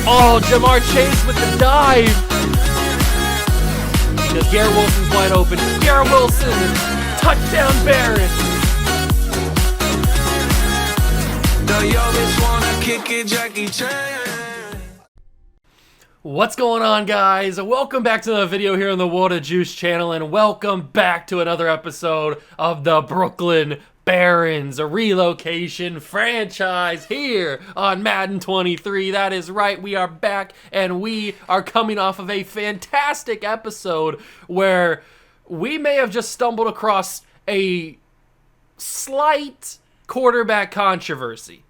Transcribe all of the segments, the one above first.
Oh, Jamar Chase with the dive. Because Garrett Wilson's wide open. Garrett Wilson, touchdown Barron. What's going on, guys? Welcome back to the video here on the Water Juice channel, and welcome back to another episode of the Brooklyn Barons, a relocation franchise here on Madden 23. That is right, we are back, and we are coming off of a fantastic episode where we may have just stumbled across a slight quarterback controversy.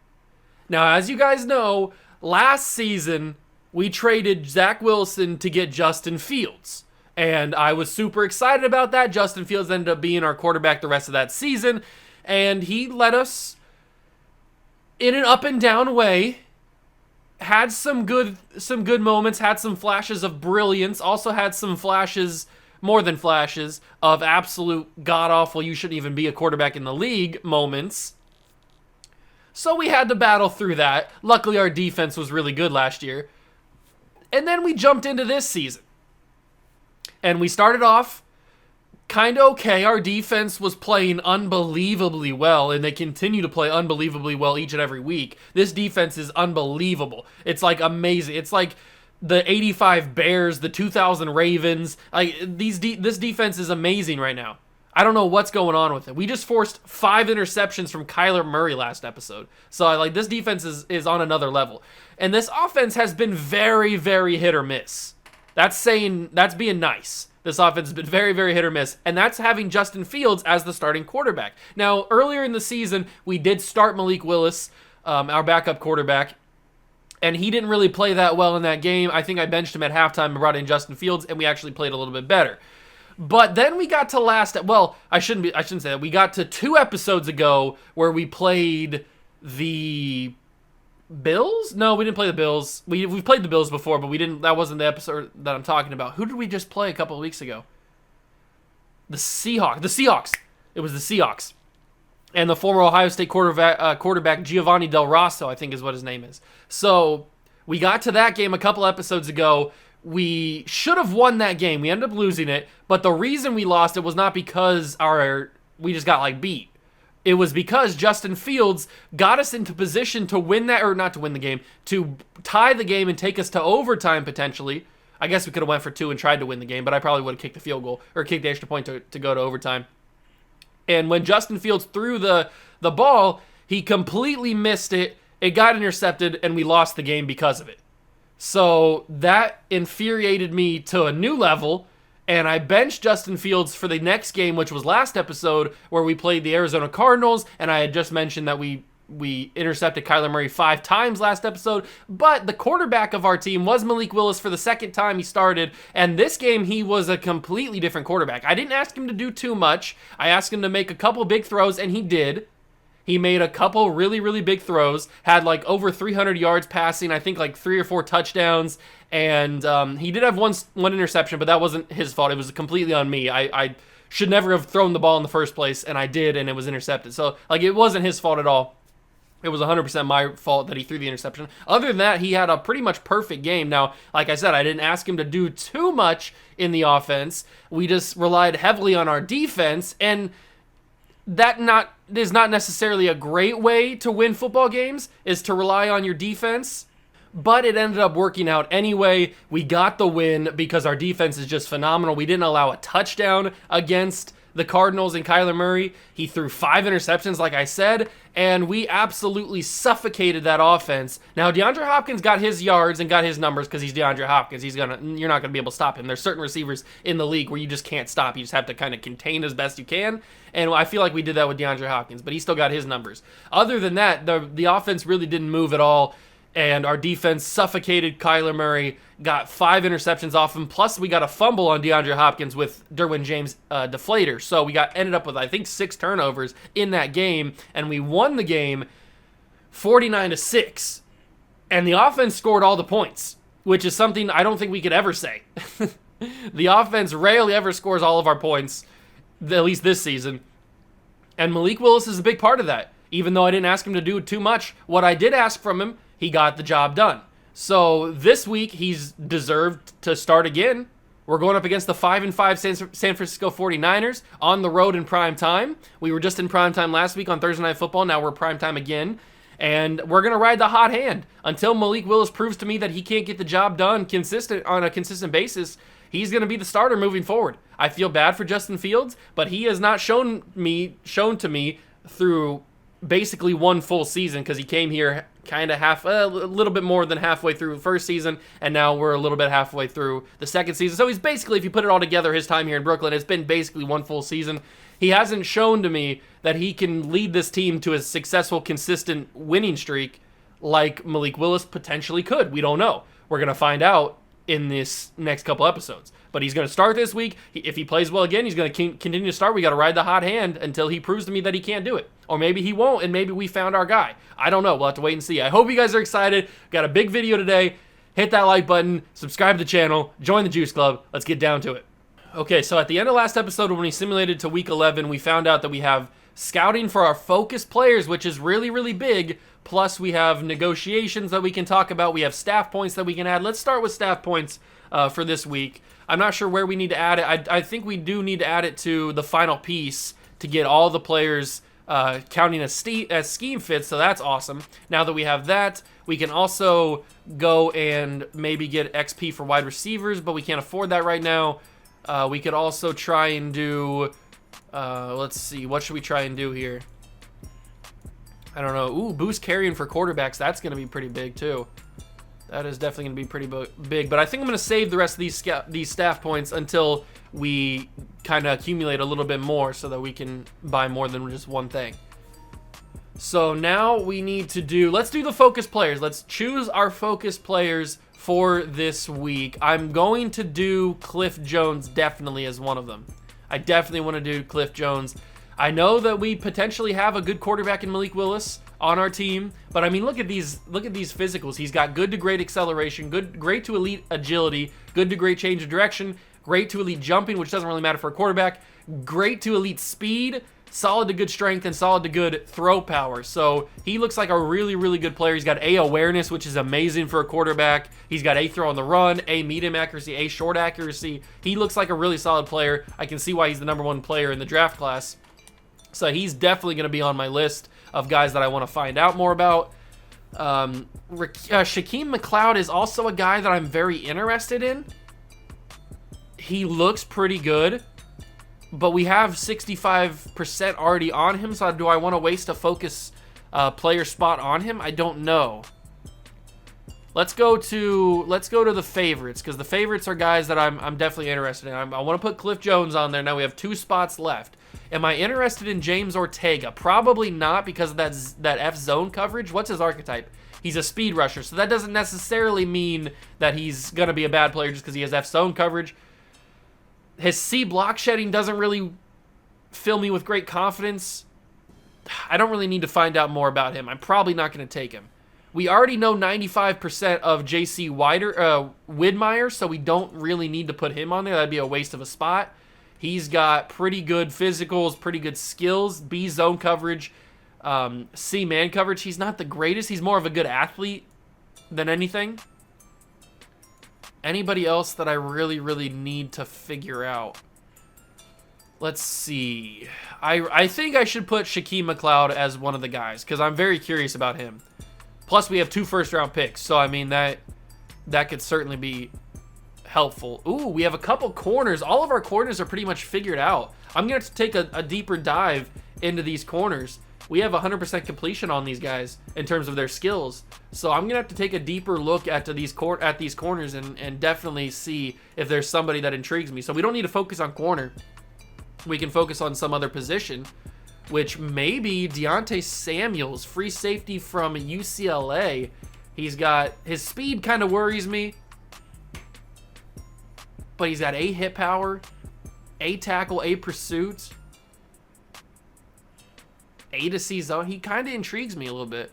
Now, as you guys know, last season we traded Zach Wilson to get Justin Fields, and I was super excited about that. Justin Fields ended up being our quarterback the rest of that season, and he led us in an up and down way. Had some good moments, had some flashes of brilliance, also had some flashes, more than flashes, of absolute god-awful, you shouldn't even be a quarterback in the league moments. So we had to battle through that. Luckily, our defense was really good last year. And then we jumped into this season. And we started off kind of okay. Our defense was playing unbelievably well, and they continue to play unbelievably well each and every week. This defense is unbelievable. It's like amazing. It's like the 85 Bears, the 2000 Ravens. This defense is amazing right now. I don't know what's going on with it. We just forced 5 interceptions from Kyler Murray last episode. So this defense is on another level. And this offense has been very, very hit or miss. That's being nice. This offense has been very, very hit or miss. And that's having Justin Fields as the starting quarterback. Now, earlier in the season, we did start Malik Willis, our backup quarterback. And he didn't really play that well in that game. I think I benched him at halftime and brought in Justin Fields, and we actually played a little bit better. But then we got to I shouldn't say that. We got to 2 episodes ago where we played the Bills? No, we didn't play the Bills. We've played the Bills before, but we didn't. That wasn't the episode that I'm talking about. Who did we just play a couple of weeks ago? The Seahawks. It was the Seahawks. And the former Ohio State quarterback Giovanni Del Rosso, I think is what his name is. So we got to that game a couple episodes ago. We should have won that game. We ended up losing it, but the reason we lost it was not because we just got beat. It was because Justin Fields got us into position to win that, or not to win the game, to tie the game and take us to overtime potentially. I guess we could have went for 2 and tried to win the game, but I probably would have kicked the field goal or kicked the extra point to go to overtime. And when Justin Fields threw the ball, he completely missed it. It got intercepted, and we lost the game because of it. So that infuriated me to a new level, and I benched Justin Fields for the next game, which was last episode, where we played the Arizona Cardinals, and I had just mentioned that we intercepted Kyler Murray 5 times last episode, but the quarterback of our team was Malik Willis for the second time he started, and this game he was a completely different quarterback. I didn't ask him to do too much. I asked him to make a couple big throws, and he did. He made a couple really, really big throws, had over 300 yards passing, I think 3 or 4 touchdowns, and he did have one interception, but that wasn't his fault. It was completely on me. I should never have thrown the ball in the first place, and I did, and it was intercepted. So, it wasn't his fault at all. It was 100% my fault that he threw the interception. Other than that, he had a pretty much perfect game. Now, like I said, I didn't ask him to do too much in the offense. We just relied heavily on our defense, and that is not necessarily a great way to win football games, is to rely on your defense. But it ended up working out anyway. We got the win because our defense is just phenomenal. We didn't allow a touchdown against the Cardinals and Kyler Murray. He threw 5 interceptions, like I said, and we absolutely suffocated that offense. Now, DeAndre Hopkins got his yards and got his numbers because he's DeAndre Hopkins. You're not going to be able to stop him. There's certain receivers in the league where you just can't stop. You just have to kind of contain as best you can, and I feel like we did that with DeAndre Hopkins, but he still got his numbers. Other than that, the offense really didn't move at all, and our defense suffocated Kyler Murray, got 5 interceptions off him, plus we got a fumble on DeAndre Hopkins with Derwin James' deflator. So we ended up with, I think, 6 turnovers in that game, and we won the game 49-6. And the offense scored all the points, which is something I don't think we could ever say. The offense rarely ever scores all of our points, at least this season. And Malik Willis is a big part of that. Even though I didn't ask him to do too much, what I did ask from him, he got the job done. So this week, he's deserved to start again. We're going up against the 5-5 San Francisco 49ers on the road in prime time. We were just in prime time last week on Thursday Night Football. Now we're prime time again. And we're going to ride the hot hand until Malik Willis proves to me that he can't get the job done on a consistent basis. He's going to be the starter moving forward. I feel bad for Justin Fields, but he has not shown to me through basically one full season, because he came here kind of a little bit more than halfway through the first season, and now we're a little bit halfway through the second season. So he's basically, if you put it all together, his time here in Brooklyn, it's been basically one full season. He hasn't shown to me that he can lead this team to a successful, consistent winning streak like Malik Willis potentially could. We don't know. We're going to find out in this next couple episodes. But he's going to start this week. If he plays well again, he's going to continue to start. We got to ride the hot hand until he proves to me that he can't do it. Or maybe he won't, and maybe we found our guy. I don't know. We'll have to wait and see. I hope you guys are excited. Got a big video today. Hit that like button. Subscribe to the channel. Join the Juice Club. Let's get down to it. Okay, so at the end of last episode, when we simulated to week 11, we found out that we have scouting for our focus players, which is really, really big. Plus, we have negotiations that we can talk about. We have staff points that we can add. Let's start with staff points for this week. I'm not sure where we need to add it. I think we do need to add it to the final piece to get all the players counting as scheme fits, so that's awesome. Now that we have that, we can also go and maybe get XP for wide receivers, but we can't afford that right now. We could also try and do, let's see, what should we try and do here? I don't know. Ooh, boost carrying for quarterbacks. That's going to be pretty big too. That is definitely going to be pretty big. But I think I'm going to save the rest of these staff points until we kind of accumulate a little bit more so that we can buy more than just one thing. So now we need to do, let's do the focus players. Let's choose our focus players for this week. I'm going to do Cliff Jones definitely as one of them. I definitely want to do Cliff Jones. I know that we potentially have a good quarterback in Malik Willis on our team, but I mean, look at these physicals. He's got good to great acceleration, great to elite agility, good to great change of direction, great to elite jumping, which doesn't really matter for a quarterback, great to elite speed, solid to good strength, and solid to good throw power. So he looks like a really, really good player. He's got A awareness, which is amazing for a quarterback. He's got A throw on the run, A medium accuracy, A short accuracy. He looks like a really solid player. I can see why he's the #1 player in the draft class. So he's definitely going to be on my list of guys that I want to find out more about. Shaquem McLeod is also a guy that I'm very interested in. He looks pretty good, but we have 65% already on him, so do I want to waste a focus player spot on him? I don't know. Let's go to the favorites, because the favorites are guys that I'm definitely interested in. I want to put Cliff Jones on there. Now we have 2 spots left. Am I interested in James Ortega? Probably not, because of that F zone coverage. What's his archetype? He's a speed rusher, so that doesn't necessarily mean that he's going to be a bad player just because he has F zone coverage. His C block shedding doesn't really fill me with great confidence. I don't really need to find out more about him. I'm probably not going to take him. We already know 95% of J.C. Widmeyer, so we don't really need to put him on there. That'd be a waste of a spot. He's got pretty good physicals, pretty good skills, B zone coverage, C man coverage. He's not the greatest. He's more of a good athlete than anything. Anybody else that I really, really need to figure out? Let's see. I think I should put Shaquem McLeod as one of the guys, because I'm very curious about him. Plus, we have 2 first-round picks, so I mean, that could certainly be helpful. Ooh, we have a couple corners. All of our corners are pretty much figured out. I'm going to have to take a deeper dive into these corners. We have 100% completion on these guys in terms of their skills. So I'm going to have to take a deeper look at these corners and definitely see if there's somebody that intrigues me. So we don't need to focus on corner. We can focus on some other position, which may be Deontay Samuels, free safety from UCLA. He's got, his speed kind of worries me, but he's got A hit power, A tackle, A pursuit, A to C zone. He kind of intrigues me a little bit.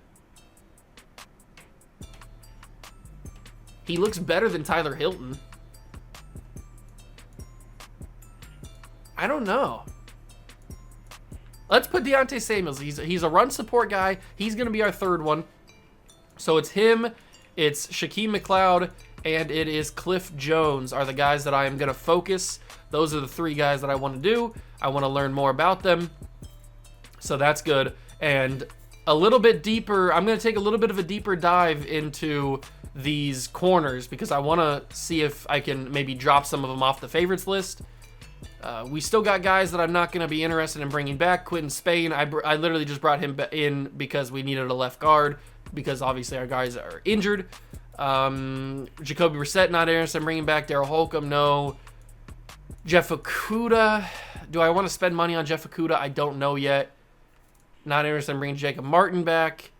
He looks better than Tyler Hilton. I don't know. Let's put Deontay Samuels. He's a run support guy. He's going to be our third one. So it's him, it's Shaquem McLeod, and it is Cliff Jones are the guys that I am going to focus. Those are the 3 guys that I want to do. I want to learn more about them. So that's good. And a little bit deeper, I'm going to take a little bit of a deeper dive into these corners because I want to see if I can maybe drop some of them off the favorites list. We still got guys that I'm not going to be interested in bringing back. Quentin Spain, I literally just brought him in because we needed a left guard because obviously our guys are injured. Jacoby Brissett, not interested in bringing back. Daryl Holcomb, no. Jeff Okudah, do I want to spend money on Jeff Okudah? I don't know yet. Not interested in bringing Jacob Martin back.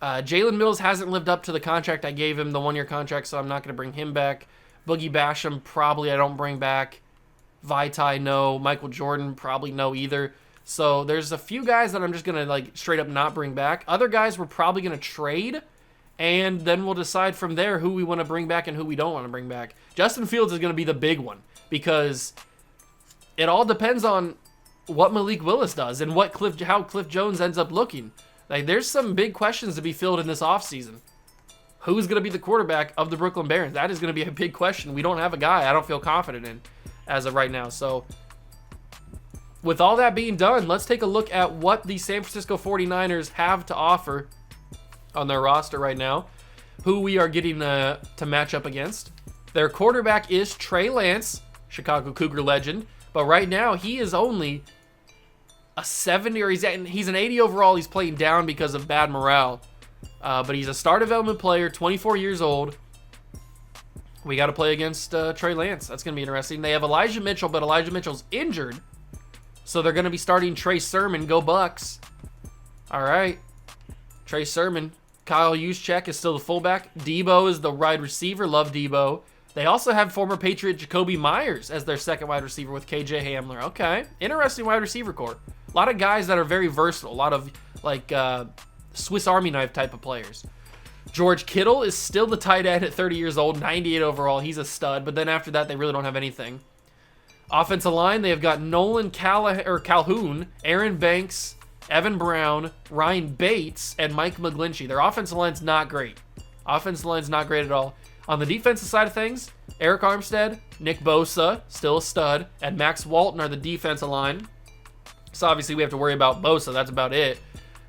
Jalen Mills hasn't lived up to the contract I gave him, the 1-year contract, so I'm not going to bring him back. Boogie Basham, probably I don't bring back. Vaitai, no. Michael Jordan, probably no either. So there's a few guys that I'm just going to like straight up not bring back. Other guys we're probably going to trade, and then we'll decide from there who we want to bring back and who we don't want to bring back. Justin Fields is going to be the big one because it all depends on what Malik Willis does and how Cliff Jones ends up looking. Like, there's some big questions to be filled in this offseason. Who's going to be the quarterback of the Brooklyn Barons? That is going to be a big question. We don't have a guy I don't feel confident in as of right now. So, with all that being done, let's take a look at what the San Francisco 49ers have to offer on their roster right now. Who we are getting to match up against. Their quarterback is Trey Lance, Chicago Cougar legend. But right now, he is only a 70, or he's an 80 overall. He's playing down because of bad morale. But he's a star development player, 24 years old. We got to play against Trey Lance. That's going to be interesting. They have Elijah Mitchell, but Elijah Mitchell's injured. So they're going to be starting Trey Sermon. Go Bucks. All right. Trey Sermon. Kyle Juszczyk is still the fullback. Debo is the wide receiver. Love Debo. They also have former Patriot Jacoby Myers as their second wide receiver with KJ Hamler. Okay. Interesting wide receiver core. A lot of guys that are very versatile. A lot of, like, Swiss Army knife type of players. George Kittle is still the tight end at 30 years old, 98 overall. He's a stud. But then after that, they really don't have anything. Offensive line, they have got Nolan Calhoun, Aaron Banks, Evan Brown, Ryan Bates, and Mike McGlinchey. Their offensive line's not great. Offensive line's not great at all. On the defensive side of things, Eric Armstead, Nick Bosa, still a stud, and Max Walton are the defensive line. So obviously we have to worry about Bosa. That's about it.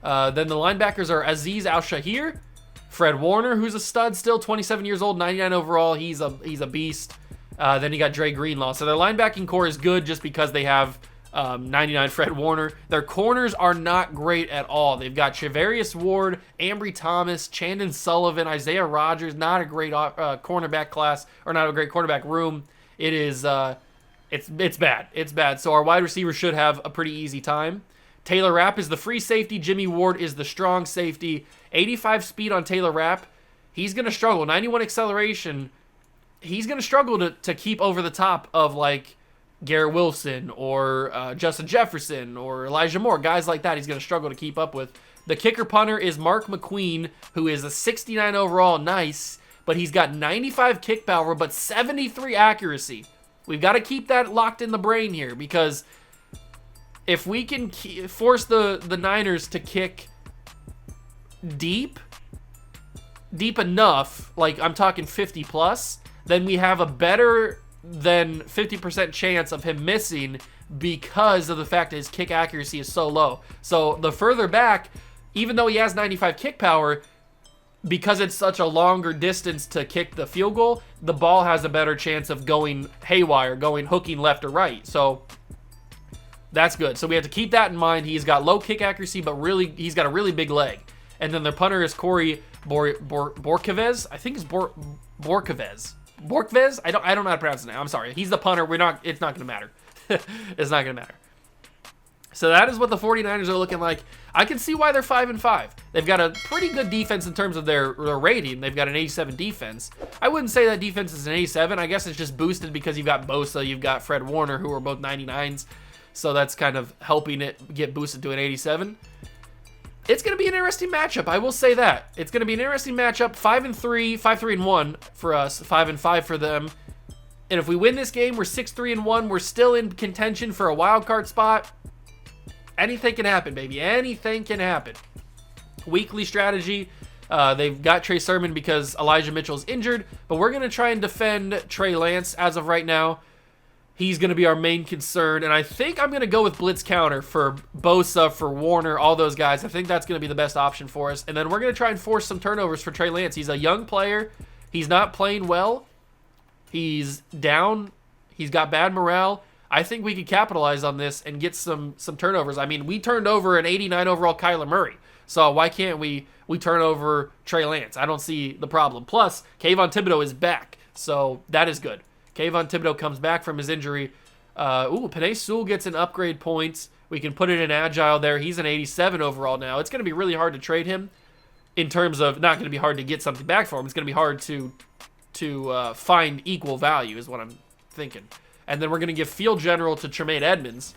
Then the linebackers are Azeez Al-Shahir, Fred Warner, who's a stud still, 27 years old, 99 overall. He's a beast. Then you got Dre Greenlaw. So their linebacking core is good just because they have 99 Fred Warner. Their corners are not great at all. They've got Charvarius Ward, Ambry Thomas, Chandon Sullivan, Isaiah Rodgers. Not a great cornerback class, or not a great cornerback room. It is it's bad. It's bad. So our wide receivers should have a pretty easy time. Taylor Rapp is the free safety. Jimmy Ward is the strong safety. 85 speed on Taylor Rapp. He's going to struggle. 91 acceleration. He's going to struggle to keep over the top of, like, Garrett Wilson or Justin Jefferson or Elijah Moore. Guys like that he's going to struggle to keep up with. The kicker punter is Mark McQueen, who is a 69 overall. Nice. But he's got 95 kick power, but 73 accuracy. We've got to keep that locked in the brain here, because if we can force the Niners to kick deep enough, like I'm talking 50 plus, then we have a better than 50% chance of him missing because of the fact that his kick accuracy is so low. So the further back, even though he has 95 kick power, because it's such a longer distance to kick the field goal, the ball has a better chance of going haywire, hooking left or right. So that's good. So we have to keep that in mind. He's got low kick accuracy, but really he's got a really big leg. And then the punter is Corey Borkevez. I think it's Borkevez. Borkvez? I don't know how to pronounce his name. I'm sorry. He's the punter. It's not going to matter. It's not going to matter. So that is what the 49ers are looking like. I can see why they're 5-5. They've got a pretty good defense in terms of their rating. They've got an 87 defense. I wouldn't say that defense is an 87. I guess it's just boosted because you've got Bosa, you've got Fred Warner, who are both 99s. So that's kind of helping it get boosted to an 87. It's going to be an interesting matchup. I will say that. It's going to be an interesting matchup. 5-3, 5-3-1 for us, 5-5 for them. And if we win this game, we're 6-3-1. We're still in contention for a wild card spot. anything can happen, baby. Anything can happen. Weekly strategy. They've got Trey Sermon because Elijah Mitchell's injured, but we're going to try and defend Trey Lance as of right now. He's going to be our main concern, and I think I'm going to go with blitz counter for Bosa, for Warner, all those guys. I think that's going to be the best option for us, and then we're going to try and force some turnovers for Trey Lance. He's a young player. He's not playing well. He's down. He's got bad morale. I think we could capitalize on this and get some turnovers. I mean, we turned over an 89 overall Kyler Murray, so why can't we turn over Trey Lance? I don't see the problem. Plus, Kayvon Thibodeau is back, so that is good. Kayvon Thibodeau comes back from his injury. Penei Sewell gets an upgrade points. We can put it in Agile there. He's an 87 overall now. It's going to be really hard to trade him in terms of not going to be hard to get something back for him. It's going to be hard to find equal value is what I'm thinking. And then we're going to give Field General to Tremaine Edmonds.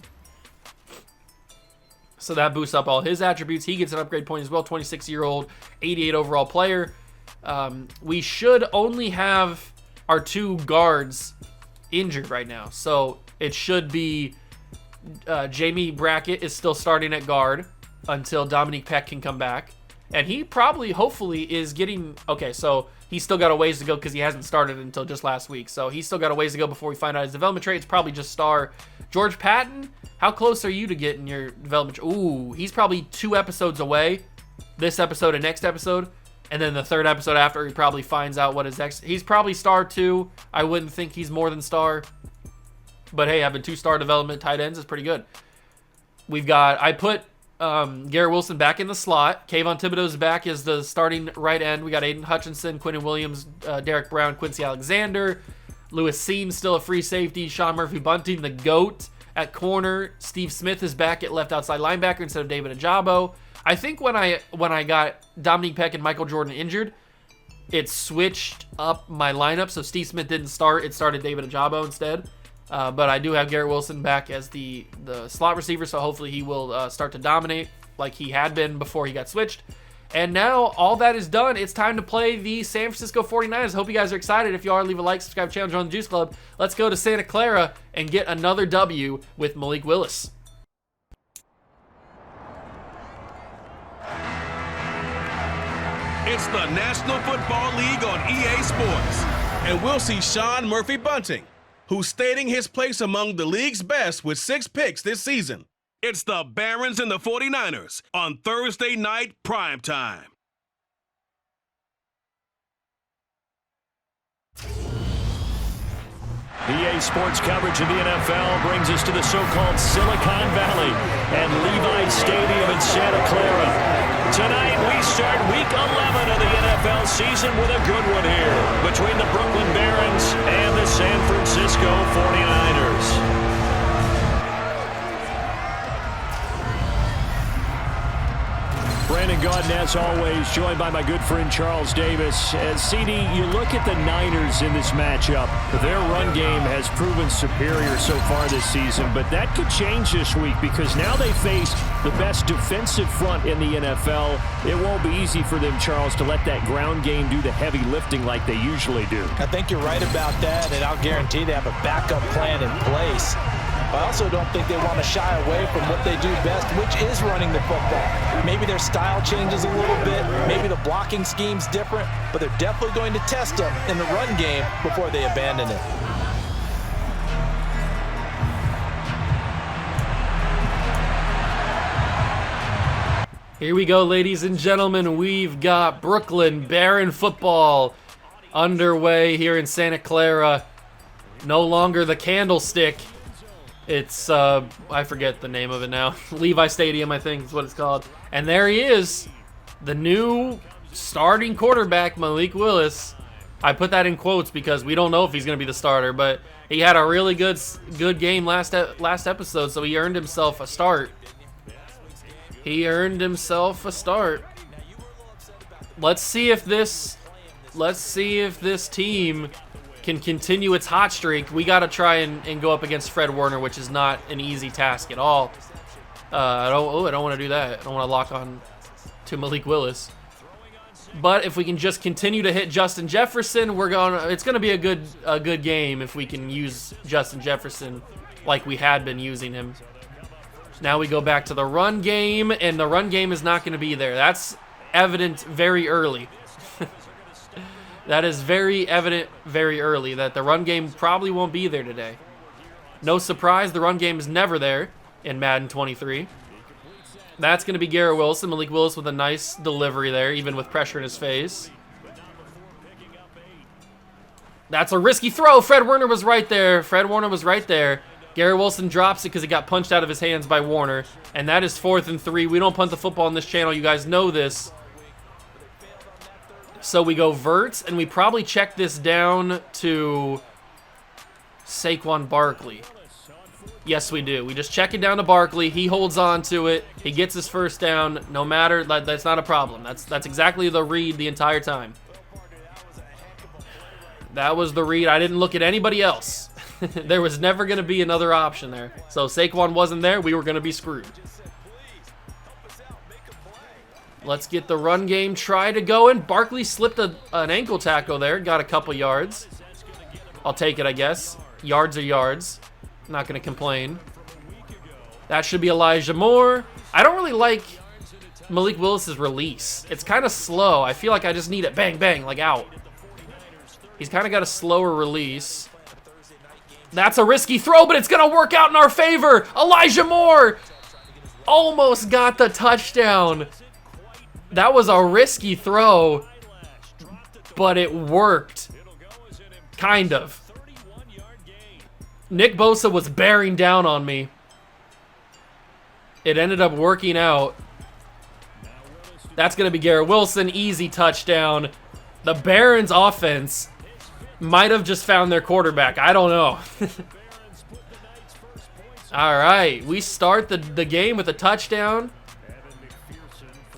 So that boosts up all his attributes. He gets an upgrade point as well, 26-year-old, 88 overall player. We should only have our 2 guards injured right now. So it should be Jamie Brackett is still starting at guard until Dominique Peck can come back. And he probably, hopefully, is getting... Okay, so he's still got a ways to go because he hasn't started until just last week. So he's still got a ways to go before we find out his development trait. It's probably just star. George Patton, how close are you to getting your development? Ooh, he's probably 2 episodes away. This episode and next episode. And then the 3rd episode after, he probably finds out what his next... He's probably star 2. I wouldn't think he's more than star. But hey, having 2-star development tight ends is pretty good. We've got... I put Garrett Wilson back in the slot. Kayvon Thibodeau's back as the starting right end. We got Aiden Hutchinson, Quinnen Williams, Derek Brown, Quincy Alexander. Lewis Seams still a free safety. Sean Murphy-Bunting, the GOAT, at corner. Steve Smith is back at left outside linebacker instead of David Ajabo. I think when I got Dominique Peck and Michael Jordan injured, it switched up my lineup. So Steve Smith didn't start. It started David Ajabo instead. But I do have Garrett Wilson back as the slot receiver, so hopefully he will start to dominate like he had been before he got switched. And now all that is done. It's time to play the San Francisco 49ers. Hope you guys are excited. If you are, leave a like, subscribe, channel, join the Juice Club. Let's go to Santa Clara and get another W with Malik Willis. It's the National Football League on EA Sports. And we'll see Sean Murphy-Bunting, who's stating his place among the league's best with 6 picks this season. It's the Barons and the 49ers on Thursday night primetime. EA Sports coverage of the NFL brings us to the so-called Silicon Valley and Levi Stadium in Santa Clara. Tonight, we start Week 11 of the NFL season with a good one here between the Brooklyn Barons and the San Francisco 49ers. Brandon Gaudin, as always, joined by my good friend Charles Davis. As CD, you look at the Niners in this matchup. Their run game has proven superior so far this season, but that could change this week because now they face the best defensive front in the NFL. It won't be easy for them, Charles, to let that ground game do the heavy lifting like they usually do. I think you're right about that, and I'll guarantee they have a backup plan in place. I also don't think they want to shy away from what they do best, which is running the football. Maybe their style changes a little bit. Maybe the blocking scheme's different, but they're definitely going to test them in the run game before they abandon it. Here we go, ladies and gentlemen. We've got Brooklyn Baron football underway here in Santa Clara. No longer the Candlestick. It's, I forget the name of it now. Levi Stadium, I think is what it's called. And there he is, the new starting quarterback, Malik Willis. I put that in quotes because we don't know if he's going to be the starter, but he had a really good game last episode, so he earned himself a start. He earned himself a start. Let's see if this team can continue its hot streak. We got to try and go up against Fred Warner, which is not an easy task at all. I don't want to do that. I don't want to lock on to Malik Willis. But if we can just continue to hit Justin Jefferson, it's going to be a good game if we can use Justin Jefferson like we had been using him. Now we go back to the run game, and the run game is not going to be there. That's evident very early. That is very evident very early that the run game probably won't be there today. No surprise, the run game is never there in Madden 23. That's going to be Garrett Wilson. Malik Willis with a nice delivery there, even with pressure in his face. That's a risky throw. Fred Warner was right there. Fred Warner was right there. Garrett Wilson drops it because it got punched out of his hands by Warner. And that is 4th and 3. We don't punt the football on this channel. You guys know this. So we go verts, and we probably check this down to Saquon Barkley. Yes, we do. We just check it down to Barkley. He holds on to it. He gets his first down. No matter, that's not a problem. That's exactly the read the entire time. That was the read. I didn't look at anybody else. There was never going to be another option there. So Saquon wasn't there. We were going to be screwed. Let's get the run game try to go in. Barkley slipped an ankle tackle there. Got a couple yards. I'll take it, I guess. Yards are yards. Not going to complain. That should be Elijah Moore. I don't really like Malik Willis's release. It's kind of slow. I feel like I just need it bang, bang, like out. He's kind of got a slower release. That's a risky throw, but it's going to work out in our favor. Elijah Moore almost got the touchdown. That was a risky throw, but it worked. Kind of. Nick Bosa was bearing down on me. It ended up working out. That's going to be Garrett Wilson. Easy touchdown. The Barons offense might have just found their quarterback. I don't know. All right. We start the game with a touchdown.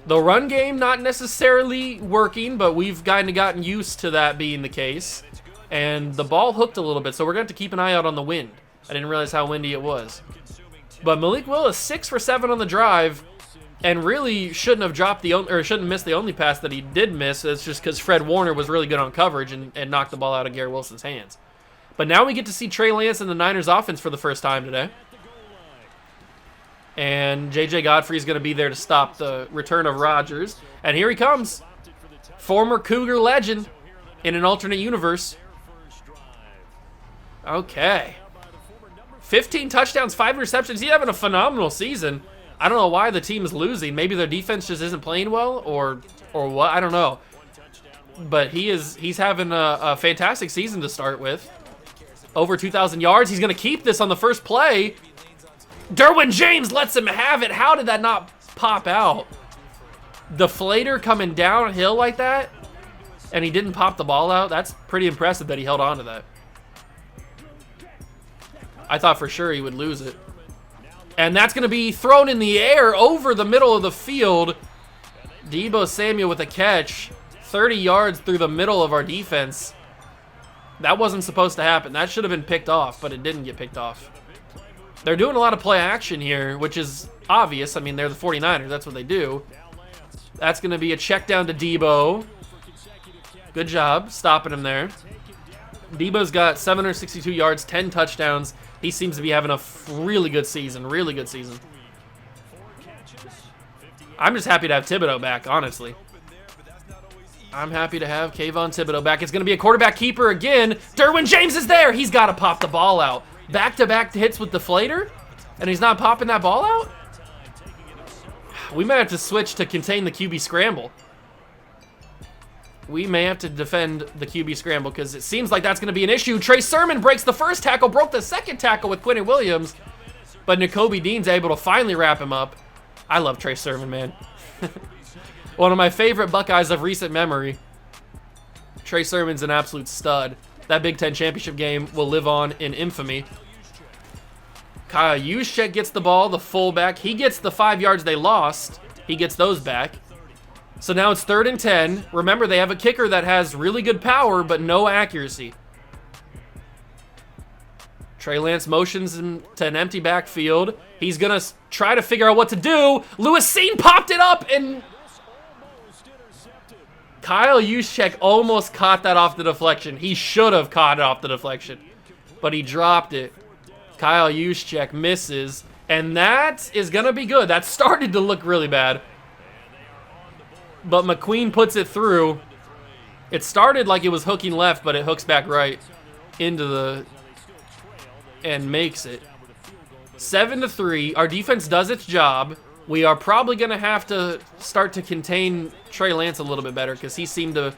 The run game not necessarily working, but we've kind of gotten used to that being the case. And the ball hooked a little bit, so we're going to have to keep an eye out on the wind. I didn't realize how windy it was. But Malik Willis, 6 for 7 on the drive, and really shouldn't have dropped shouldn't miss the only pass that he did miss. It's just because Fred Warner was really good on coverage and knocked the ball out of Garrett Wilson's hands. But now we get to see Trey Lance in the Niners offense for the first time today. And J.J. Godfrey's going to be there to stop the return of Rodgers. And here he comes. Former Cougar legend in an alternate universe. Okay. 15 touchdowns, 5 receptions. He's having a phenomenal season. I don't know why the team is losing. Maybe their defense just isn't playing well or what. I don't know. But he's having a fantastic season to start with. Over 2,000 yards. He's going to keep this on the first play. Derwin James lets him have it. How did that not pop out? Deflator coming downhill like that, and he didn't pop the ball out. That's pretty impressive that he held on to that. I thought for sure he would lose it. And that's going to be thrown in the air over the middle of the field. Deebo Samuel with a catch. 30 yards through the middle of our defense. That wasn't supposed to happen. That should have been picked off, but it didn't get picked off. They're doing a lot of play action here, which is obvious. I mean, they're the 49ers. That's what they do. That's going to be a check down to Deebo. Good job stopping him there. Deebo's got 762 yards, 10 touchdowns. He seems to be having a really good season. Really good season. I'm just happy to have Thibodeau back, honestly. I'm happy to have Kayvon Thibodeau back. It's going to be a quarterback keeper again. Derwin James is there. He's got to pop the ball out. Back-to-back hits with deflator, and he's not popping that ball out? We may have to switch to contain the QB scramble. We may have to defend the QB scramble because it seems like that's going to be an issue. Trey Sermon breaks the first tackle, broke the second tackle with Quentin Williams, but Nakobe Dean's able to finally wrap him up. I love Trey Sermon, man. One of my favorite Buckeyes of recent memory. Trey Sermon's an absolute stud. That Big Ten championship game will live on in infamy. Kyle Juszczyk gets the ball, the fullback. He gets the 5 yards they lost. He gets those back. So now it's 3rd and 10. Remember, they have a kicker that has really good power, but no accuracy. Trey Lance motions him to an empty backfield. He's going to try to figure out what to do. Lewis Seen popped it up, and Kyle Juszczyk almost caught that off the deflection. He should have caught it off the deflection, but he dropped it. Kyle Juszczyk misses, And that is going to be good. That started to look really bad. But McQueen puts it through. It started like it was hooking left, but it hooks back right into the... and makes it. 7-3. Our defense does its job. We are probably going to have to start to contain Trey Lance a little bit better because he seemed to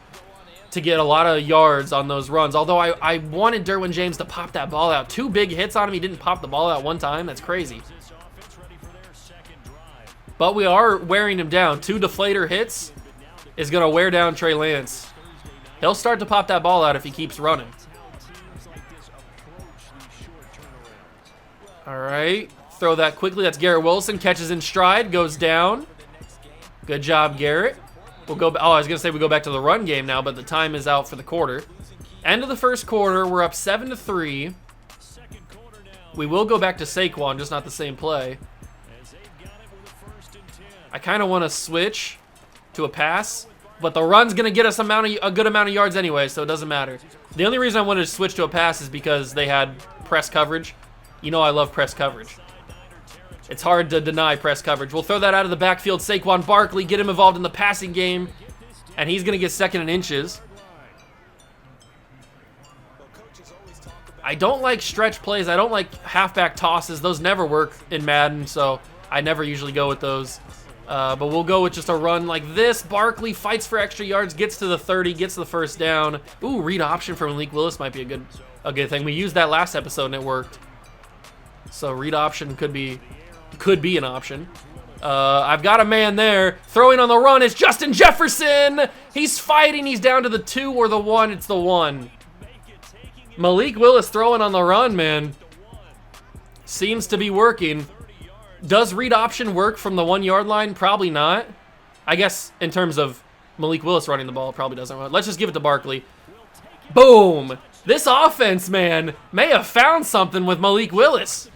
get a lot of yards on those runs. Although I wanted Derwin James to pop that ball out. 2 big hits on him. He didn't pop the ball out one time. That's crazy. But we are wearing him down. 2 deflator hits is going to wear down Trey Lance. He'll start to pop that ball out if he keeps running. All right. Throw that quickly. That's Garrett Wilson. Catches in stride. Goes down. Good job, Garrett. We'll go. Oh, I was going to say we go back to the run game now, but the time is out for the quarter. End of the first quarter. We're up 7-3. We will go back to Saquon, just not the same play. I kind of want to switch to a pass, but the run's going to get us a good amount of yards anyway, so it doesn't matter. The only reason I wanted to switch to a pass is because they had press coverage. You know I love press coverage. It's hard to deny press coverage. We'll throw that out of the backfield. Saquon Barkley, get him involved in the passing game, and he's going to get 2nd and inches. I don't like stretch plays. I don't like halfback tosses. Those never work in Madden, so I never usually go with those. But we'll go with just a run like this. Barkley fights for extra yards, gets to the 30, gets the first down. Ooh, read option from Malik Willis might be a good thing. We used that last episode and it worked. So read option could be an option. I've got a man there. Throwing on the run is Justin Jefferson. He's fighting. He's down to the 2 or the 1. It's the 1. Malik Willis throwing on the run, man. Seems to be working. Does read option work from the 1-yard line? Probably not. I guess in terms of Malik Willis running the ball, it probably doesn't run. Let's just give it to Barkley. Boom. This offense, man, may have found something with Malik Willis.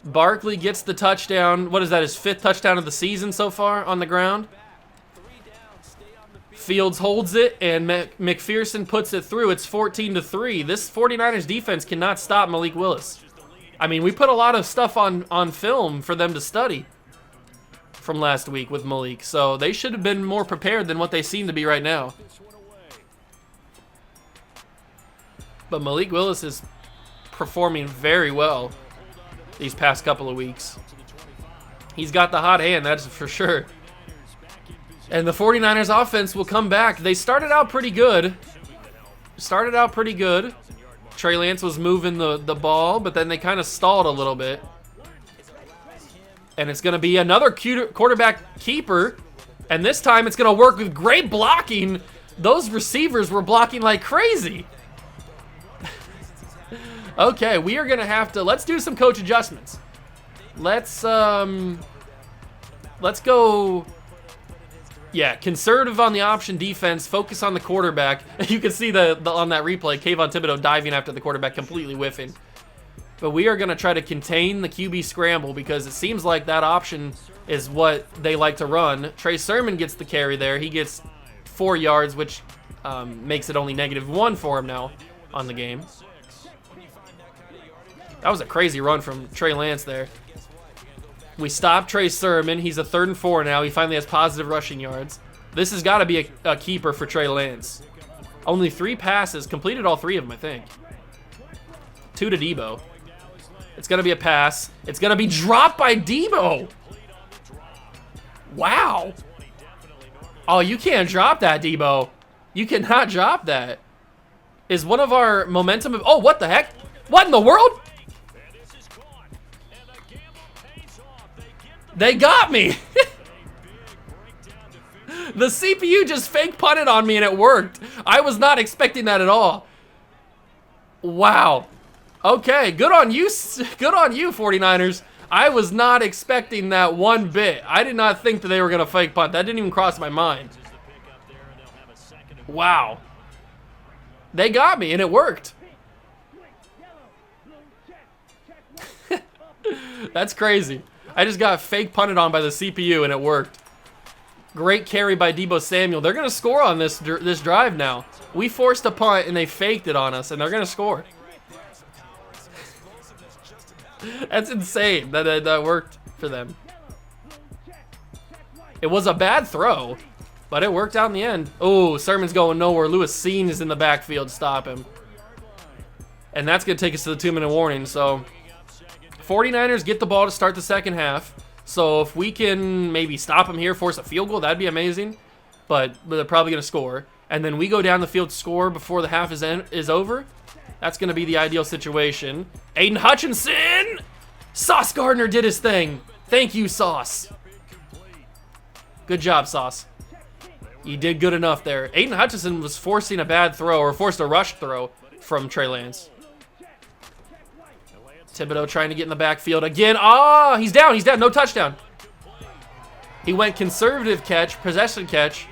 Barkley gets the touchdown. What is that, his 5th touchdown of the season so far on the ground? Fields holds it, and McPherson puts it through. It's 14-3. This 49ers defense cannot stop Malik Willis. I mean, we put a lot of stuff on film for them to study from last week with Malik, so they should have been more prepared than what they seem to be right now. But Malik Willis is performing very well these past couple of weeks. He's got the hot hand, that's for sure. And the 49ers offense will come back. They started out pretty good. Trey Lance was moving the ball, but then they kind of stalled a little bit. And it's going to be another quarterback keeper. And this time it's going to work with great blocking. Those receivers were blocking like crazy. Okay, we are going to have to... Let's do some coach adjustments. Let's go... Yeah, conservative on the option defense, focus on the quarterback. You can see on that replay, Kayvon Thibodeau diving after the quarterback, completely whiffing. But we are going to try to contain the QB scramble because it seems like that option is what they like to run. Trey Sermon gets the carry there. He gets 4 yards, which makes it only -1 for him now on the game. That was a crazy run from Trey Lance there. We stopped Trey Sermon. He's a 3rd and 4 now. He finally has positive rushing yards. This has got to be a keeper for Trey Lance. Only 3 passes. Completed all 3 of them, I think. 2 to Debo. It's going to be a pass. It's going to be dropped by Debo. Wow. Oh, you can't drop that, Debo. You cannot drop that. Is one of our momentum... Oh, what the heck? What in the world? They got me. The CPU just fake punted on me and it worked. I was not expecting that at all. Wow. Okay, good on you. Good on you, 49ers. I was not expecting that one bit. I did not think that they were going to fake punt. That didn't even cross my mind. Wow. They got me and it worked. That's crazy. I just got fake punted on by the CPU and it worked. Great carry by Debo Samuel. They're going to score on this drive now. We forced a punt and they faked it on us and they're going to score. That's insane that worked for them. It was a bad throw, but it worked out in the end. Oh, Sermon's going nowhere. Lewis Seen is in the backfield to stop him. And that's going to take us to the 2-minute warning. So 49ers get the ball to start the second half. So if we can maybe stop them here, force a field goal, that'd be amazing. But they're probably going to score. And then we go down the field, score before the half is over. That's going to be the ideal situation. Aiden Hutchinson! Sauce Gardner did his thing. Thank you, Sauce. Good job, Sauce. You did good enough there. Aiden Hutchinson was forcing a bad throw, or forced a rush throw from Trey Lance. Thibodeau trying to get in the backfield again. Ah, he's down. He's down. No touchdown. He went conservative catch, possession catch,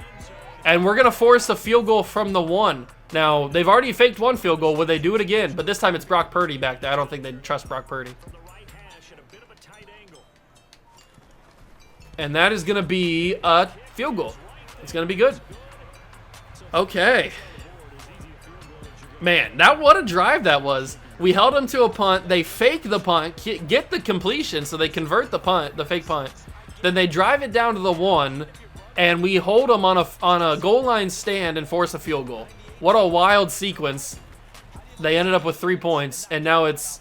and we're going to force a field goal from the 1. Now, they've already faked 1 field goal. Would they do it again? But this time it's Brock Purdy back there. I don't think they'd trust Brock Purdy. And that is going to be a field goal. It's going to be good. Okay. Man, what a drive that was. We held them to a punt. They fake the punt, get the completion, so they convert the punt, the fake punt. Then they drive it down to the 1, and we hold them on a goal line stand and force a field goal. What a wild sequence. They ended up with 3 points, and now it's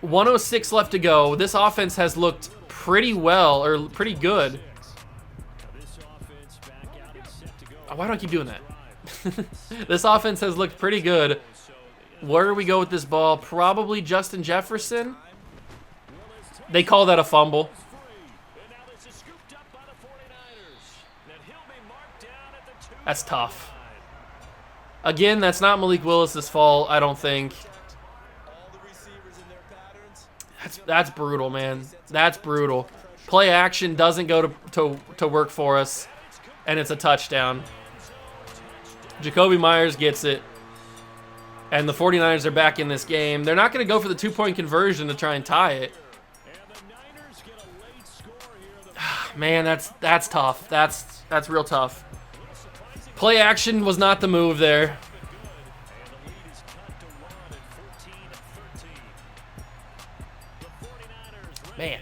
1:06 left to go. This offense has looked pretty well, or pretty good. Why do I keep doing that? This offense has looked pretty good. Where do we go with this ball? Probably Justin Jefferson. They call that a fumble. That's tough. Again, that's not Malik Willis' fault, I don't think. That's brutal, man. That's brutal. Play action doesn't go to work for us, and it's a touchdown. Jacoby Myers gets it, and the 49ers are back in this game. They're not going to go for the 2-point conversion to try and tie it. Man, that's tough. That's real tough. Play action was not the move there. Man,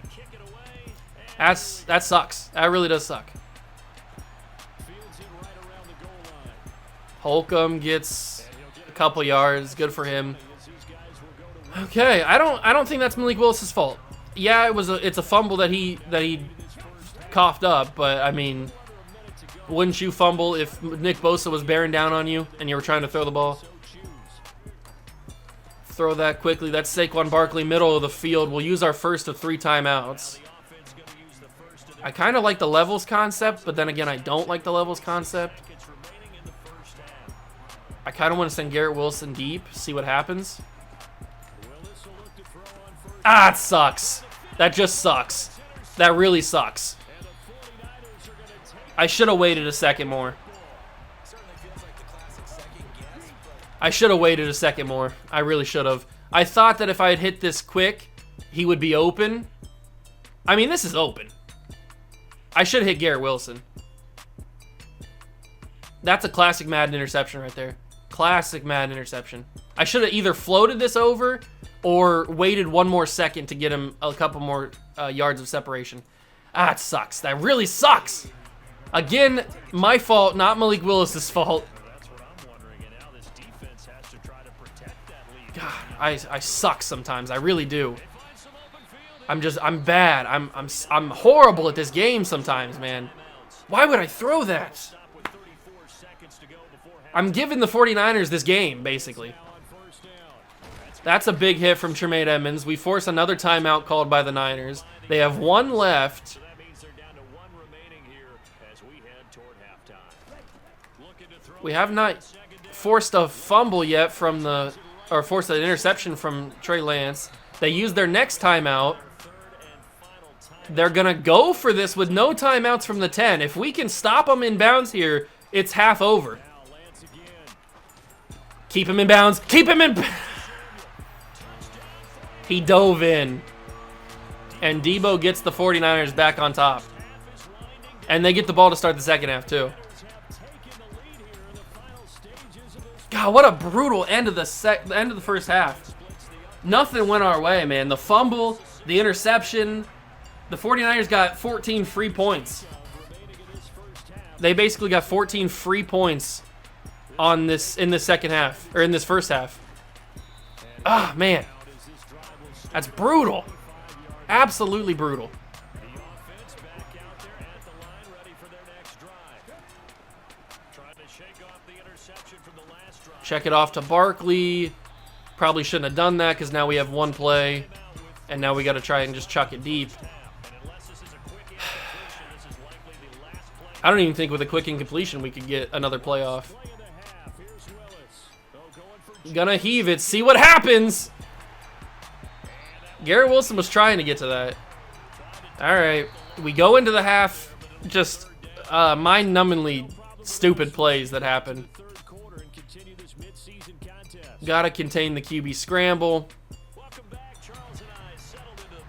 that sucks. That really does suck. Holcomb gets a couple yards. Good for him. Okay, I don't think that's Malik Willis' fault. Yeah, it's a fumble that he coughed up, but I mean, wouldn't you fumble if Nick Bosa was bearing down on you and you were trying to throw the ball? Throw that quickly. That's Saquon Barkley, middle of the field. We'll use our first of 3 timeouts. I kind of like the levels concept, but then again, I don't like the levels concept. I kind of want to send Garrett Wilson deep, see what happens. Ah, it sucks. That just sucks. That really sucks. I should have waited a second more. I should have waited a second more. I really should have. I thought that if I had hit this quick, he would be open. I mean, this is open. I should have hit Garrett Wilson. That's a classic Madden interception right there. Classic Madden interception. I should have either floated this over or waited 1 more second to get him a couple more yards of separation. Ah, it sucks. That really sucks. Again, my fault, not Malik Willis' fault. God, I suck sometimes. I really do. I'm bad. I'm horrible at this game sometimes, man. Why would I throw that? I'm giving the 49ers this game, basically. That's a big hit from Tremaine Edmonds. We force another timeout called by the Niners. They have 1 left. We have not forced a fumble yet or forced an interception from Trey Lance. They use their next timeout. They're going to go for this with no timeouts from the 10. If we can stop them in bounds here, it's half over. Keep him in bounds. Keep him in. He dove in. And Debo gets the 49ers back on top. And they get the ball to start the second half, too. God, what a brutal end of the first half. Nothing went our way, man. The fumble, the interception. The 49ers got 14 free points. They basically got 14 free points on this in the second half, or in this first half. Ah, man. That's brutal. Absolutely brutal. Check it off to Barkley. Probably shouldn't have done that because now we have one play, and now we got to try and just chuck it deep. I don't even think with a quick incompletion we could get another play off. Gonna heave it, see what happens. Garrett Wilson was trying to get to that. All right, we go into the half, just mind-numbingly stupid plays that happen. Gotta contain the QB scramble.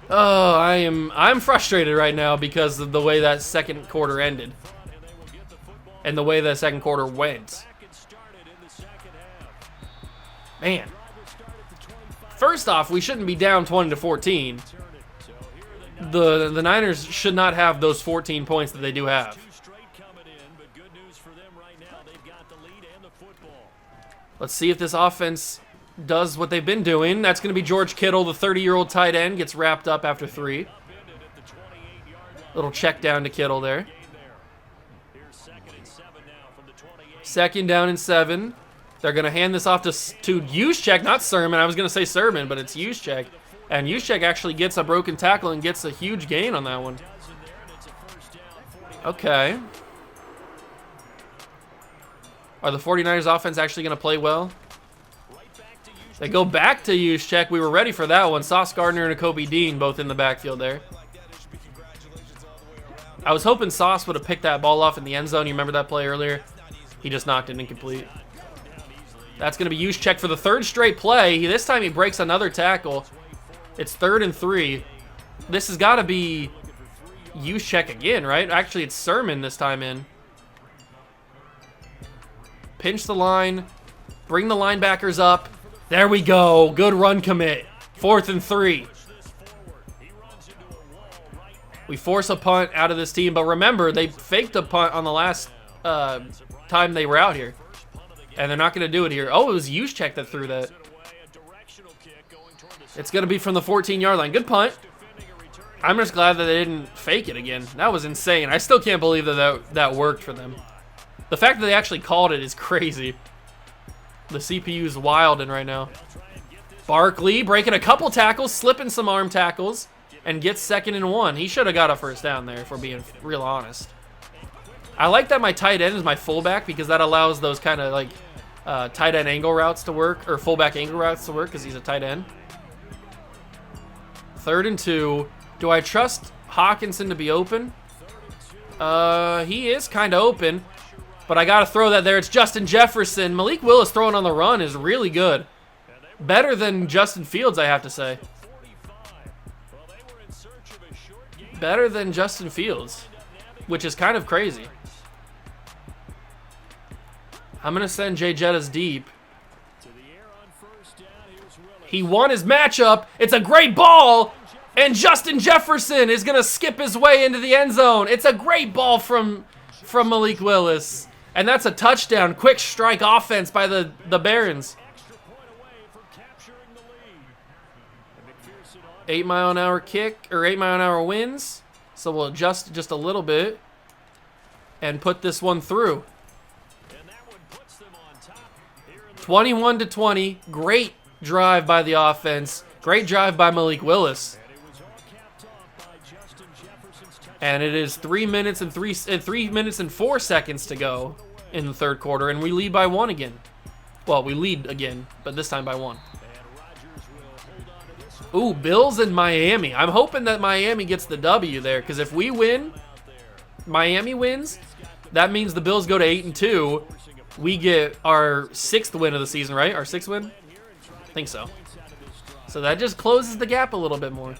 Oh, I'm frustrated right now because of the way that second quarter ended. And the way the second quarter went. Man. First off, we shouldn't be down 20-14. The Niners should not have those 14 points that they do have. Let's see if this offense does what they've been doing. That's going to be George Kittle, the 30-year-old tight end, gets wrapped up after 3. Little check down to Kittle there. 2nd down and 7. They're going to hand this off to Juszczyk, not Sermon. I was going to say Sermon, but it's Juszczyk. And Juszczyk actually gets a broken tackle and gets a huge gain on that one. Okay. Are the 49ers offense actually going to play well? They go back to Juszczyk. We were ready for that one. Sauce Gardner and Kobe Dean both in the backfield there. I was hoping Sauce would have picked that ball off in the end zone. You remember that play earlier? He just knocked it incomplete. That's going to be Juszczyk for the 3rd straight play. This time he breaks another tackle. It's 3rd and 3. This has got to be Juszczyk again, right? Actually, it's Sermon this time in. Pinch the line. Bring the linebackers up. There we go. Good run commit. 4th and 3. We force a punt out of this team, but remember, they faked a punt on the last time they were out here. And they're not going to do it here. Oh, it was Juszczyk that threw that. It's going to be from the 14-yard line. Good punt. I'm just glad that they didn't fake it again. That was insane. I still can't believe that worked for them. The fact that they actually called it is crazy. The CPU's wilding right now. Barkley breaking a couple tackles, slipping some arm tackles, and gets 2nd and 1. He should have got a first down there, if we're being real honest. I like that my tight end is my fullback because that allows those kind of like tight end angle routes to work, or fullback angle routes to work because he's a tight end. 3rd and 2. Do I trust Hawkinson to be open? He is kind of open, but I got to throw that there. It's Justin Jefferson. Malik Willis throwing on the run is really good. Better than Justin Fields, I have to say. Better than Justin Fields, which is kind of crazy. I'm going to send Jay Jettas deep. He won his matchup. It's a great ball. And Justin Jefferson is going to skip his way into the end zone. It's a great ball from Malik Willis. And that's a touchdown. Quick strike offense by the Barons. 8-mile-an-hour kick, or 8-mile-an-hour winds. So we'll adjust just a little bit and put this one through. 21-20. Great drive by the offense. Great drive by Malik Willis. And it is 3 minutes and 4 seconds to go in the 3rd quarter, and we lead by 1 again. Well, we lead again, but this time by 1. Ooh, Bills and Miami. I'm hoping that Miami gets the W there, because if we win, Miami wins, that means the Bills go to 8-2. We get our 6th win of the season, right? Our 6th win? I think so. So that just closes the gap a little bit more.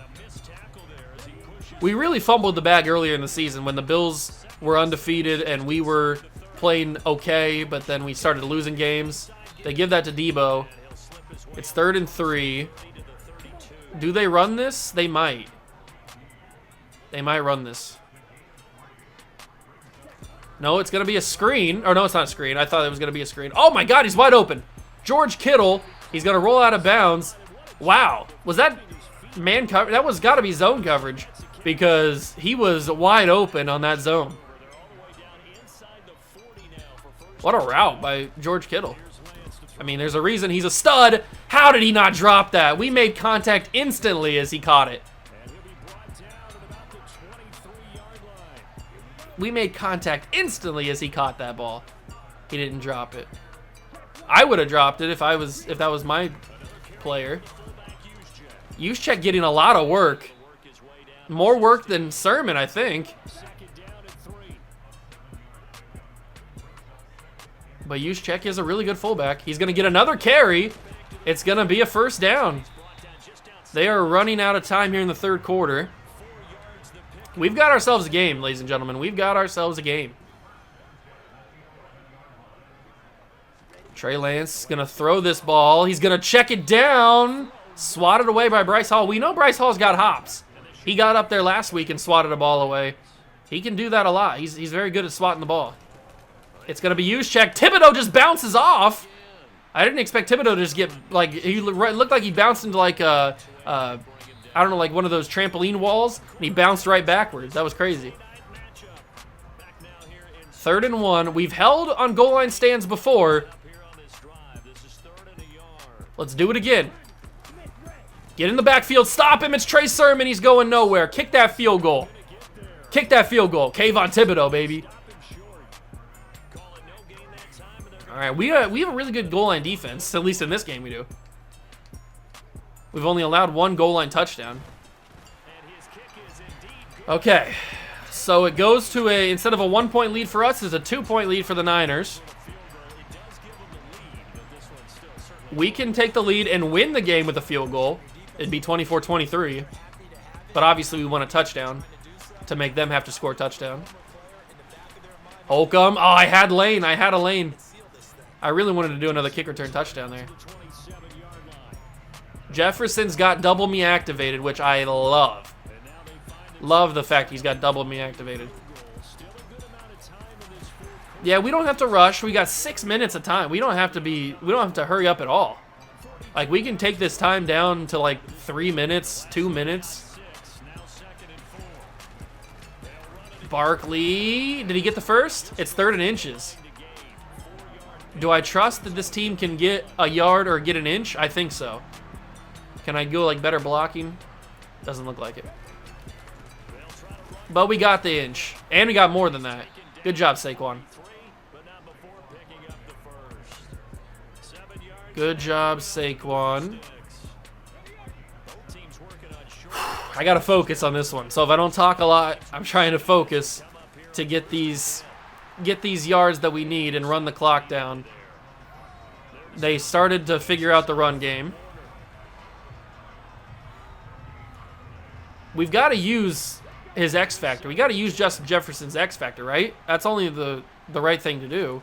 We really fumbled the bag earlier in the season when the Bills were undefeated and we were playing okay, but then we started losing games. They give that to Debo. It's 3rd and 3. Do they run this? They might. They might run this. No, it's going to be a screen. Or no, it's not a screen. I thought it was going to be a screen. Oh my God, he's wide open. George Kittle. He's going to roll out of bounds. Wow. Was that man cover? That was got to be zone coverage because he was wide open on that zone. What a route by George Kittle. I mean, there's a reason he's a stud. How did he not drop that? We made contact instantly as he caught it. We made contact instantly as he caught that ball. He didn't drop it. I would have dropped it if that was my player. Juszczyk getting a lot of work. More work than Sermon, I think. But Juszczyk is a really good fullback. He's going to get another carry. It's going to be a first down. They are running out of time here in the third quarter. We've got ourselves a game, ladies and gentlemen. We've got ourselves a game. Trey Lance is going to throw this ball. He's going to check it down. Swatted away by Bryce Hall. We know Bryce Hall's got hops. He got up there last week and swatted a ball away. He can do that a lot. He's very good at swatting the ball. It's going to be Juszczyk. Thibodeau just bounces off. I didn't expect Thibodeau to just get, like, he looked like he bounced into, like, I don't know, like one of those trampoline walls, and he bounced right backwards. That was crazy. 3rd and 1. We've held on goal line stands before. Let's do it again. Get in the backfield. Stop him. It's Trey Sermon. He's going nowhere. Kick that field goal. Kick that field goal. Kayvon Thibodeau, baby. All right, we have a really good goal line defense. At least in this game we do. We've only allowed 1 goal line touchdown. Okay, so it goes to instead of a 1-point lead for us, it's a 2-point lead for the Niners. We can take the lead and win the game with a field goal. It'd be 24-23. But obviously we want a touchdown to make them have to score a touchdown. Holcomb. Oh, I had lane. I had a lane. I really wanted to do another kick return touchdown there. Jefferson's got double me activated, which I love. Love the fact he's got double me activated. Yeah, we don't have to rush. We got 6 minutes of time. We don't have to hurry up at all. Like, we can take this time down to like 3 minutes, 2 minutes. Barkley, did he get the first? It's 3rd and inches. Do I trust that this team can get a yard or get an inch? I think so. Can I go like better blocking? Doesn't look like it. But we got the inch. And we got more than that. Good job, Saquon. Good job, Saquon. I gotta focus on this one. So if I don't talk a lot, I'm trying to focus to get these yards that we need and run the clock down. They started to figure out the run game. We've got to use his X factor. We got to use Justin Jefferson's X factor, right? That's only the right thing to do.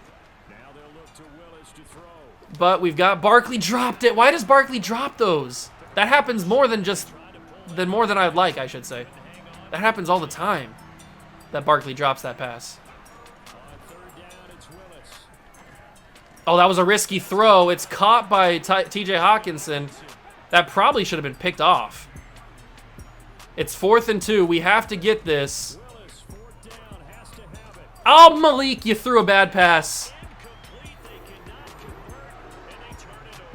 But we've got Barkley dropped it. Why does Barkley drop those? That happens more than I'd like, I should say. That happens all the time. That Barkley drops that pass. Oh, that was a risky throw. It's caught by TJ Hawkinson. That probably should have been picked off. It's 4th and 2. We have to get this. Oh, Malik, you threw a bad pass.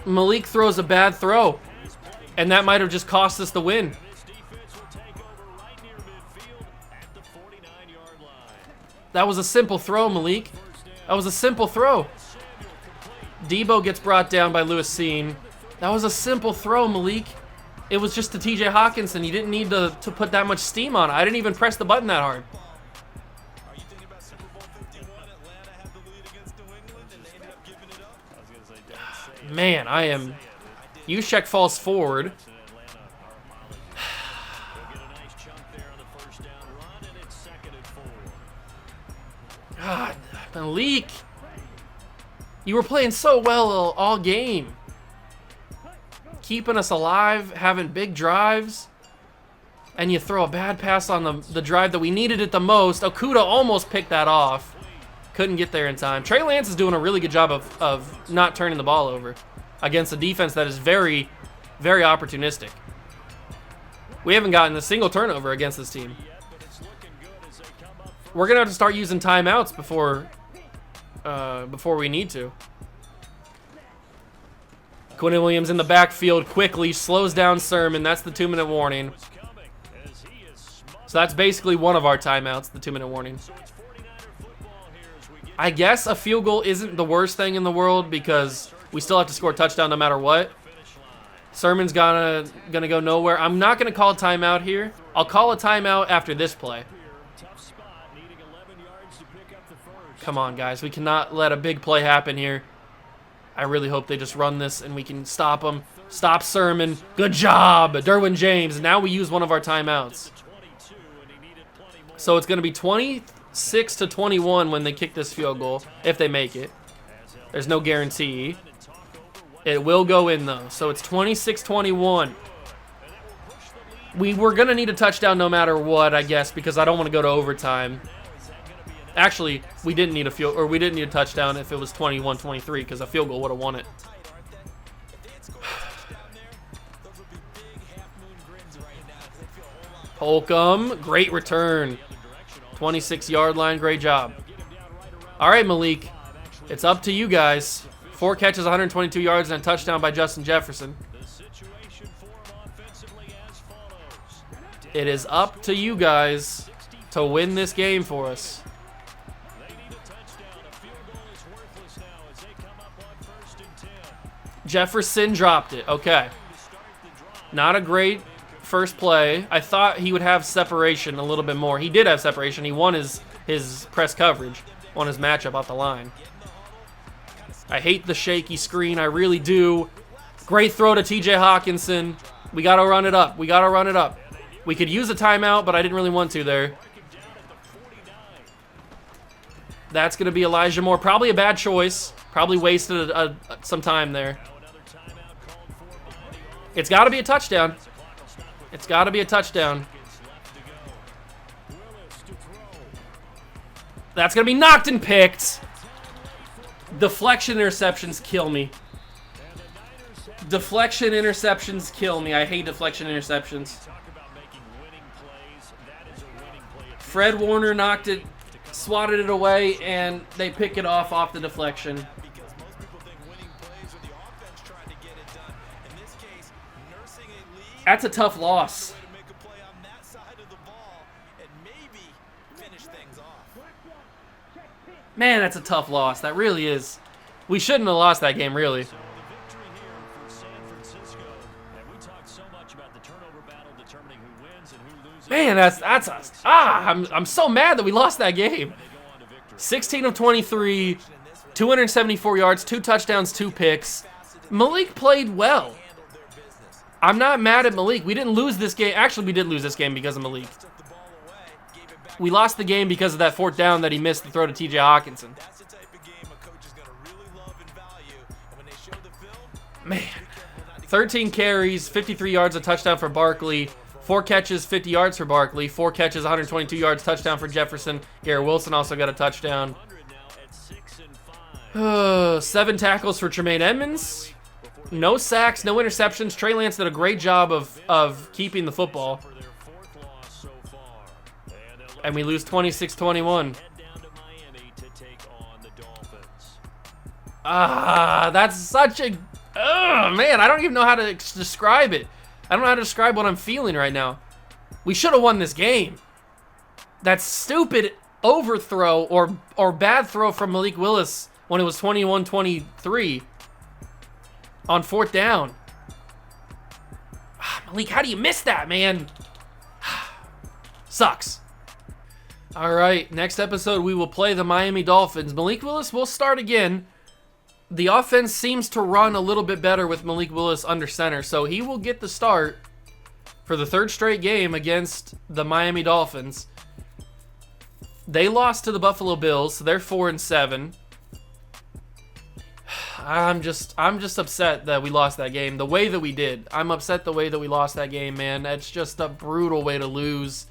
Malik throws a bad throw. And that might have just cost us the win. That was a simple throw, Malik. That was a simple throw. Debo gets brought down by Lewis Seen. That was a simple throw, Malik. It was just to TJ Hawkinson. You didn't need to put that much steam on it. I didn't even press the button that hard. Man, I am... Juszczyk falls forward. God, Malik. You were playing so well all game. keeping us alive, having big drives, and you throw a bad pass on the drive that we needed it the most. Okuda almost picked that off. Couldn't get there in time. Trey Lance is doing a really good job of not turning the ball over against a defense that is very, very opportunistic. We haven't gotten a single turnover against this team. We're going to have to start using timeouts before we need to. Quinn Williams in the backfield quickly slows down Sermon. That's the 2-minute warning. So that's basically one of our timeouts, the 2-minute warning. I guess a field goal isn't the worst thing in the world because we still have to score a touchdown no matter what. Sermon's gonna go nowhere. I'm not gonna call a timeout here. I'll call a timeout after this play. Come on, guys. We cannot let a big play happen here. I really hope they just run this and we can stop them. Stop Sermon. Good job, Derwin James. Now we use one of our timeouts. So it's going to be 26-21 when they kick this field goal, if they make it. There's no guarantee. It will go in, though. So it's 26-21. We were going to need a touchdown no matter what, I guess, because I don't want to go to overtime. Actually, we didn't need a touchdown if it was 21-23 because a field goal would have won it. Holcomb, great return. 26-yard line, great job. All right, Malik, it's up to you guys. 4 catches, 122 yards, and a touchdown by Justin Jefferson. It is up to you guys to win this game for us. Jefferson dropped it. Okay. Not a great first play. I thought he would have separation a little bit more. He did have separation. He won his press coverage, won his matchup off the line. I hate the shaky screen. I really do. Great throw to TJ Hawkinson. We got to run it up. We got to run it up. We could use a timeout, but I didn't really want to there. That's going to be Elijah Moore. Probably a bad choice. Probably wasted some time there. It's got to be a touchdown. It's got to be a touchdown. That's going to be knocked and picked. Deflection interceptions kill me. Deflection interceptions kill me. I hate deflection interceptions. Fred Warner knocked it, swatted it away, and they pick it off the deflection. That's a tough loss. Man, that's a tough loss. That really is. We shouldn't have lost that game, really. Man, I'm so mad that we lost that game. 16 of 23, 274 yards, 2 touchdowns, 2 picks. Malik played well. I'm not mad at Malik. We didn't lose this game. Actually, we did lose this game because of Malik. We lost the game because of that 4th down that he missed the throw to TJ Hawkinson. Man. 13 carries, 53 yards, a touchdown for Barkley. 4 catches, 50 yards for Barkley. 4 catches, 122 yards, touchdown for Jefferson. Garrett Wilson also got a touchdown. 7 tackles for Tremaine Edmonds. No sacks, no interceptions. Trey Lance did a great job of keeping the football. And we lose 26-21. That's such a... man, I don't even know how to describe it. I don't know how to describe what I'm feeling right now. We should have won this game. That stupid overthrow or bad throw from Malik Willis when it was 21-23 on 4th down. Malik, how do you miss that, man? Sucks. All right, next episode we will play the Miami Dolphins. Malik Willis will start again. The offense seems to run a little bit better with Malik Willis under center, so he will get the start for the 3rd straight game against the Miami Dolphins. They lost to the Buffalo Bills, so they're 4-7. I'm just upset that we lost that game the way that we did. I'm upset the way that we lost that game, man. That's just a brutal way to lose.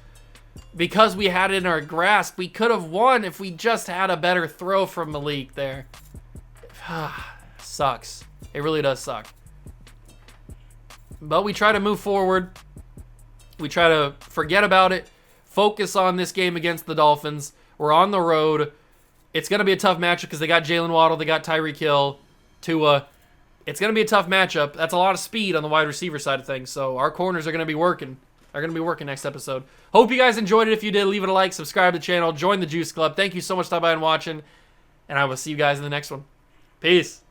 Because we had it in our grasp, we could have won if we just had a better throw from Malik there. Sucks. It really does suck. But we try to move forward. We try to forget about it. Focus on this game against the Dolphins. We're on the road. It's going to be a tough matchup because they got Jalen Waddle, they got Tyreek Hill, Tua. It's going to be a tough matchup. That's a lot of speed on the wide receiver side of things. So our corners are going to be working. Next episode. Hope you guys enjoyed it. If you did, leave it a like, subscribe to the channel, join the Juice Club. Thank you so much for stopping by and watching. And I will see you guys in the next one. Peace.